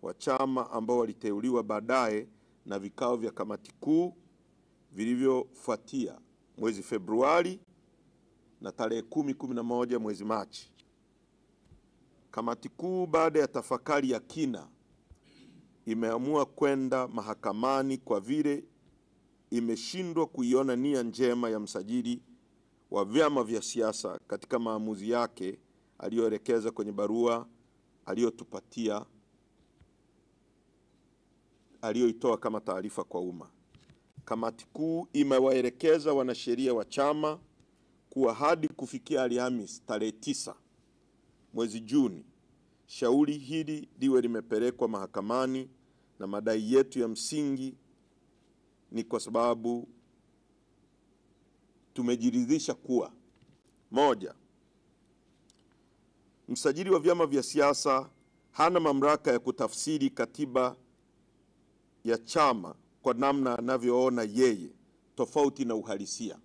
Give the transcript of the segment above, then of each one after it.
wa chama ambao waliteuliwa baadaye na vikao vya kamati kuu vilivyofuatia mwezi Februari na tarehe 10-11 mwezi Machi. Kamati kuu baada ya tafakari ya kina imeamua kwenda mahakamani kwa vile imeshindwa kuiona nia njema ya msajili wa vyama vya siasa katika maamuzi yake aliyoelekeza kwenye barua aliyotupatia, aliyoitoa kama taarifa kwa umma. Kamati kuu imewaelekeza wanasheria wa chama kuwa hadi kufikia Alhamisi tarehe 9 mwezi Juni, shauri hili liwe limepelekwa mahakamani, na madai yetu ya msingi ni kwa sababu tumejiridhisha kuwa: moja, msajili wa vyama vya siasa hana mamlaka ya kutafsiri katiba ya chama kwa namna anavyoona yeye, tofauti na uhalisia.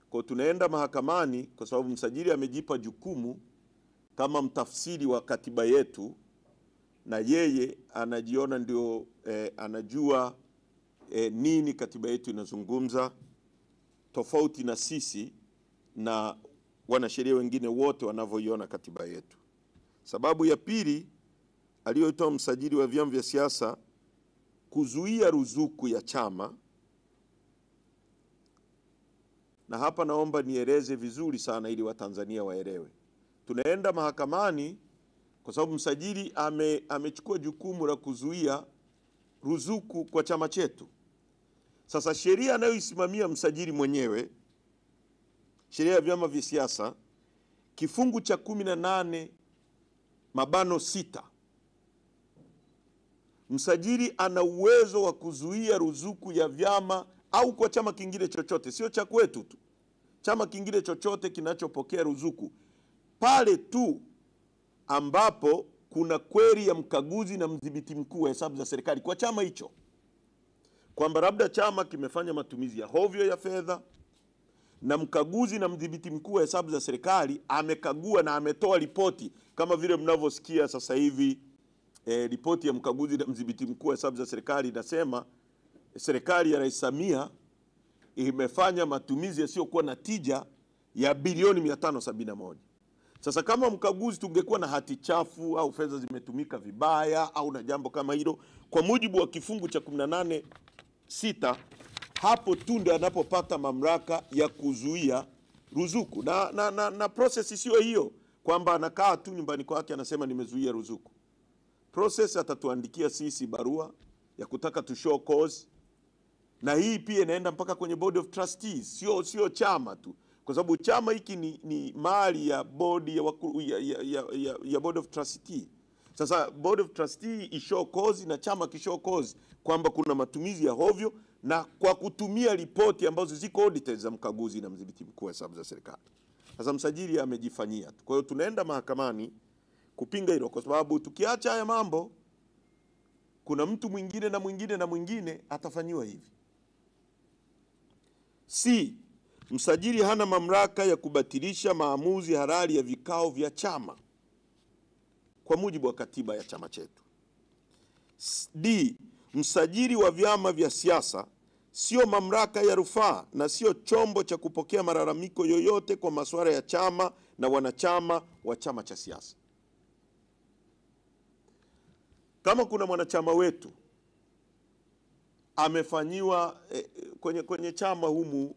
Kwa tunaenda mahakamani kwa sababu msajili amejipa jukumu kama mtafsiri wa katiba yetu, na yeye anajiona ndio anajua nini katiba yetu inazungumza, tofauti na sisi na wanasheria wengine wote wanavyoiona katiba yetu. Sababu ya pili aliyotoa msajili wa vyama vya siasa kuzuia ruzuku ya chama, na hapa naomba nieleze vizuri sana ili Watanzania waelewe. Tunaenda mahakamani kwa sababu msajili amechukua jukumu la kuzuia ruzuku kwa chama chetu. Sasa sheria anayoisimamia msajili mwenyewe, sheria ya vyama vya siasa kifungu cha 18(6), msajili ana uwezo wa kuzuia ruzuku ya vyama au kwa chama kingine chochote, sio cha kwetu tu, chama kingine chochote kinachopokea ruzuku, pale tu ambapo kuna kweli ya mkaguzi na mdhibiti mkuu wa hesabu za serikali kwa chama hicho, kwamba labda chama kimefanya matumizi ya hovyo ya fedha, na mkaguzi na mdhibiti mkuu wa hesabu za serikali amekagua na ametoa ripoti, kama vile mnavyosikia sasa hivi ripoti ya mkaguzi na mdhibiti mkuu wa hesabu za serikali inasema serikali ya Rais Samia imefanya matumizi yasiyokuwa na tija ya bilioni 571. Sasa kama mkaguzi tungekuwa na hati chafu au fedha zimetumika vibaya au na jambo kama hilo, kwa mujibu wa kifungu cha 18(6), hapo tu ndio anapopata mamlaka ya kuzuia ruzuku. Na process sio hiyo kwamba anakaa tu nyumbani kwake anasema nimezuia ruzuku. Process atatuandikia sisi barua ya kutaka to show cause, na hii pia inaenda mpaka kwenye board of trustees, sio chama tu, kwa sababu chama hiki ni mali ya board ya board of trustees. Sasa board of trustees ishow cause na chama kishow cause kwamba kuna matumizi ya hovyo, na kwa kutumia ripoti ambazo ziko audited za mkaguzi na mdhibiti mkuu wa hesabu za serikali. Sasa msajili amejifanyia tu. Kwa hiyo tunaenda mahakamani kupinga hilo, kwa sababu tukiacha haya mambo kuna mtu mwingine na mwingine na mwingine atafanyiwa hivi. Si msajili hana mamlaka ya kubatilisha maamuzi halali ya vikao vya chama kwa mujibu wa katiba ya chama chetu. D, msajili wa vyama vya siasa sio mamlaka ya rufaa na sio chombo cha kupokea malalamiko yoyote kwa masuala ya chama na wanachama wa chama cha siasa. Kama kuna mwanachama wetu amefanyiwa kwenye chama humu,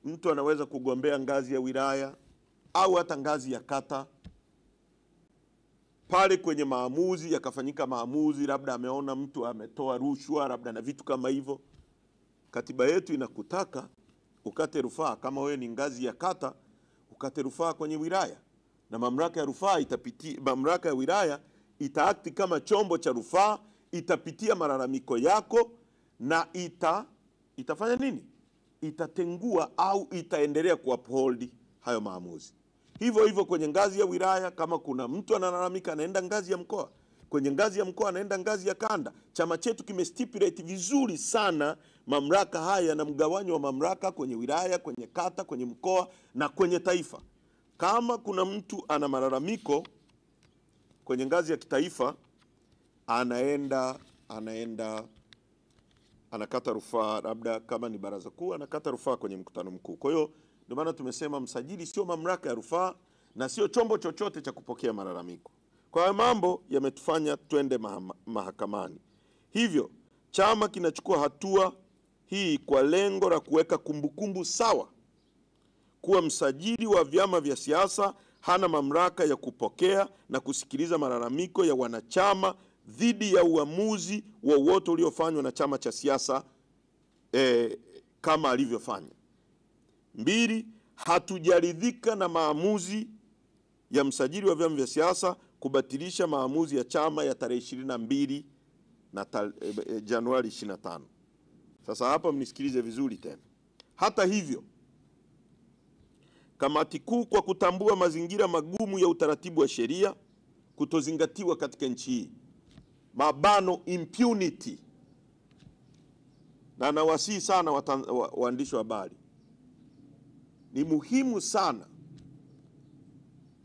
mtu anaweza kugombea ngazi ya wilaya au hata ngazi ya kata, pale kwenye maamuzi yakafanyika maamuzi, labda ameona mtu ametoa rushwa labda na vitu kama hivyo, katiba yetu inakutaka ukate rufaa. Kama wewe ni ngazi ya kata, ukate rufaa kwenye wilaya, na mamlaka ya rufaa itapitia, mamlaka ya wilaya itaakti kama chombo cha rufaa, itapitia malalamiko yako na itafanya nini? Itatengua au itaendelea kuuphold hayo maamuzi. Hivyo hivyo kwenye ngazi ya wilaya, kama kuna mtu analalamika anaenda ngazi ya mkoa, kwenye ngazi ya mkoa anaenda ngazi ya kanda. Chama chetu kimestipulate vizuri sana mamlaka haya na mgawanyo wa mamlaka kwenye wilaya, kwenye kata, kwenye mkoa na kwenye taifa. Kama kuna mtu ana malalamiko kwenye ngazi ya kitaifa, anaenda anakata rufaa, labda kama ni baraza kuu anakata rufaa kwenye mkutano mkuu. Kwa hiyo ndio maana tumesema msajili sio mamlaka ya rufaa na sio chombo chochote cha kupokea malalamiko. Kwa hiyo mambo yametufanya twende mahakamani. Hivyo chama kinachukua hatua hii kwa lengo la kuweka kumbukumbu sawa kuwa msajili wa vyama vya siasa hana mamlaka ya kupokea na kusikiliza malalamiko ya wanachama dhidi ya uamuzi wowote uliofanywa na chama cha siasa kama alivyofanya. 2, hatujaridhika na maamuzi ya msajili wa vyama vya siasa kubatilisha maamuzi ya chama ya tarehe 22 na Januari 25. Sasa hapa mnisikilize vizuri tena. Hata hivyo, kamati kuu kwa kutambua mazingira magumu ya utaratibu wa sheria kutozingatiwa katika nchi hii, mabano impunity, na nawasihi sana waandishi wa habari, ni muhimu sana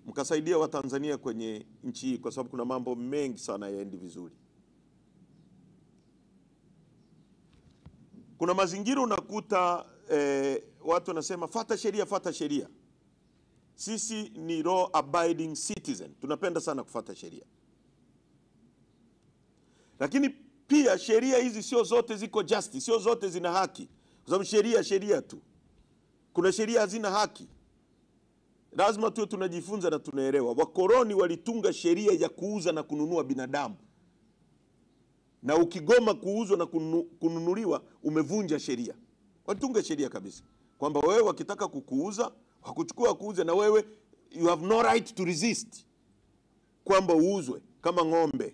mkasaidia Watanzania kwenye nchi hii, kwa sababu kuna mambo mengi sana yaendi vizuri. Kuna mazingira unakuta watu wanasema fuata sheria, fuata sheria. Sisi ni law abiding citizen, tunapenda sana kufuata sheria. Lakini pia sheria hizi sio zote ziko justice, sio zote zina haki. Kwa sababu sheria tu. Kuna sheria hazina haki. Lazima tuwe tunajifunza na tunaelewa. Wakoloni walitunga sheria ya kuuza na kununua binadamu. Na ukigoma kuuzwa na kununuliwa umevunja sheria. Walitunga sheria kabisa kwamba wewe wakitaka kukuuza, wakuchukua kuuza, na wewe you have no right to resist kwamba uuzwe kama ng'ombe.